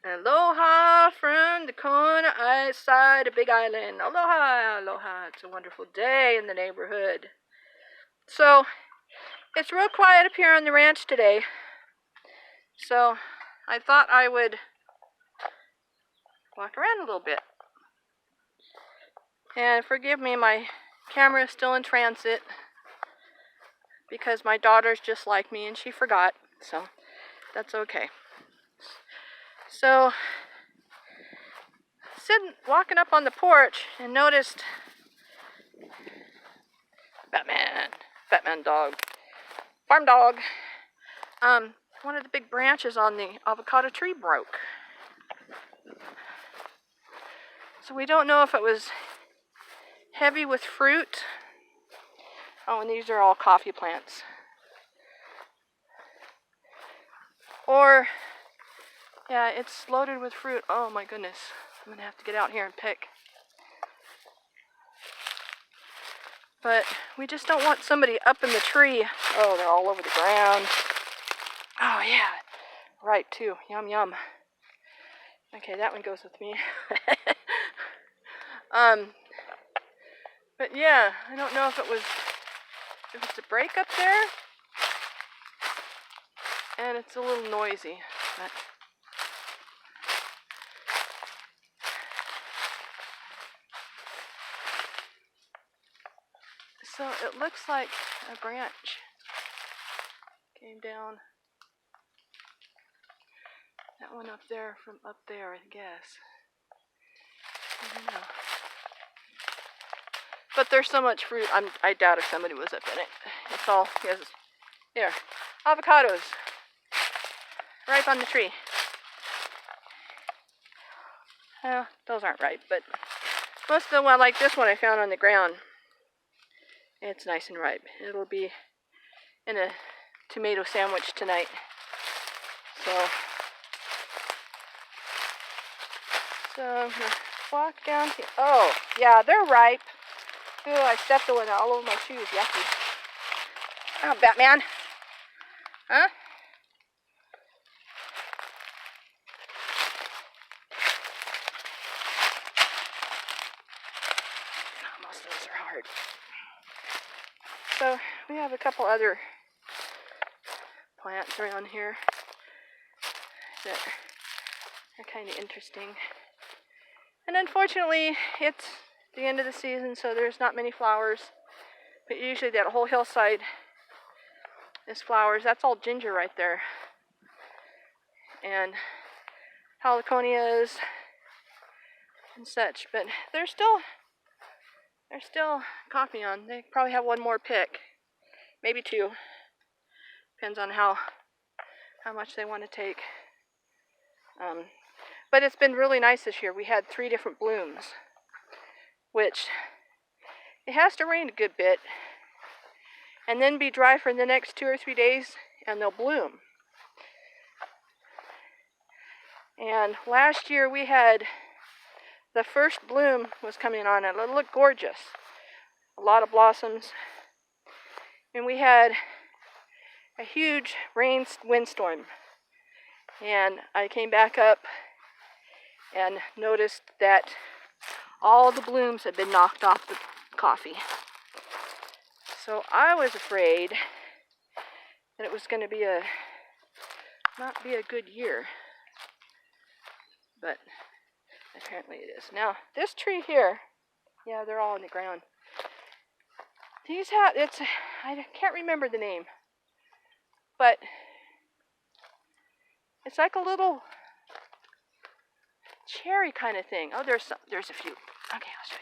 Aloha from the corner side of Big Island. Aloha, aloha. It's a wonderful day in the neighborhood. So, it's real quiet up here on the ranch today. So, I thought I would walk around a little bit. And forgive me, my camera is still in transit because my daughter's just like me and she forgot. So, that's okay. So, walking up on the porch and noticed Batman dog, farm dog. One of the big branches on the avocado tree broke. So we don't know if it was heavy with fruit. Oh, and these are all coffee plants. Or, yeah, it's loaded with fruit. Oh my goodness. I'm gonna have to get out here and pick. But we just don't want somebody up in the tree. Oh, they're all over the ground. Oh yeah, right too. Yum yum. Okay, that one goes with me. But yeah, I don't know if it's a break up there, and it's a little noisy. But so it looks like a branch came down. That one up there from up there, I guess. I don't know. But there's so much fruit, I doubt if somebody was up in it. It's all, yes, here, avocados, ripe on the tree. Well, those aren't ripe, but most of the one, like this one I found on the ground, it's nice and ripe. It'll be in a tomato sandwich tonight. So I'm gonna walk down here. Oh, yeah, they're ripe. Ooh, I stepped on it all over my shoes. Yucky. Oh, Batman. Huh? Oh, most of those are hard. So we have a couple other plants around here that are kind of interesting. And unfortunately, it's the end of the season, so there's not many flowers. But usually that whole hillside is flowers. That's all ginger right there. And heliconias and such. But they're still coffee on. They probably have one more pick. Maybe two. Depends on how much they want to take. But it's been really nice this year. We had 3 different blooms, which it has to rain a good bit and then be dry for the next 2 or 3 days and they'll bloom. And last year we had the first bloom was coming on and it looked gorgeous. A lot of blossoms. And we had a huge windstorm. And I came back up and noticed that all the blooms had been knocked off the coffee. So I was afraid that it was going to not be a good year. But apparently it is. Now, this tree here, yeah, they're all on the ground. I can't remember the name, but it's like a little cherry kind of thing. Oh, there's a few. Okay, I'll show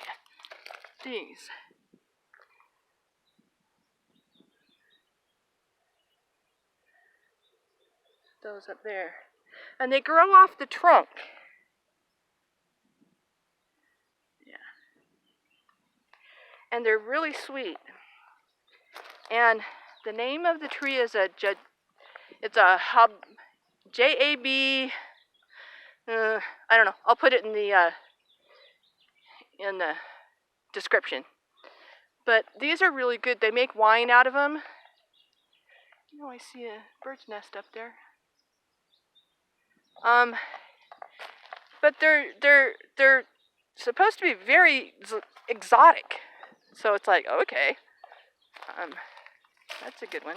you. These. Those up there. And they grow off the trunk. Yeah. And they're really sweet. And the name of the tree is J-A-B, I don't know. I'll put it in the description. But these are really good. They make wine out of them. Oh, I see a bird's nest up there. but they're supposed to be very exotic. So it's like, okay, that's a good one.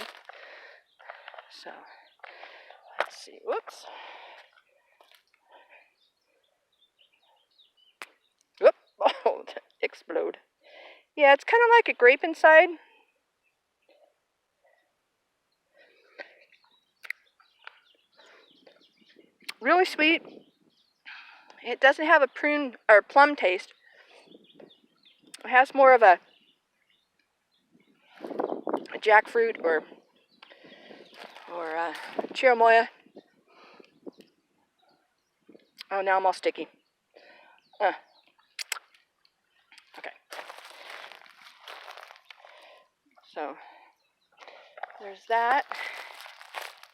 So let's see. Whoops. Whoop! Oh, explode. Yeah, it's kind of like a grape inside. Really sweet. It doesn't have a prune or plum taste. It has more of a jackfruit or cherimoya. Oh, now I'm all sticky. Okay. So there's that.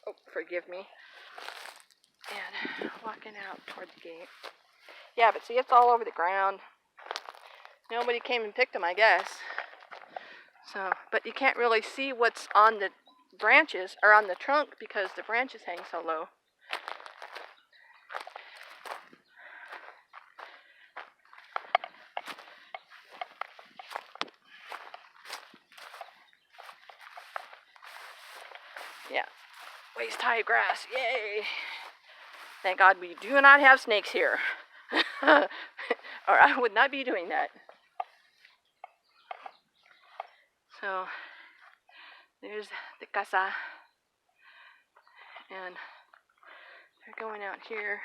Oh, forgive me. And walking out toward the gate. Yeah, but see, it's all over the ground. Nobody came and picked them, I guess. So, but you can't really see what's on the branches or on the trunk because the branches hang so low. Yeah, waist high grass, yay! Thank God we do not have snakes here, or I would not be doing that. So there's the casa, and they're going out here.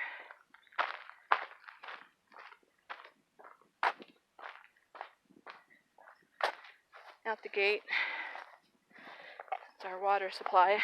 Out the gate. It's our water supply.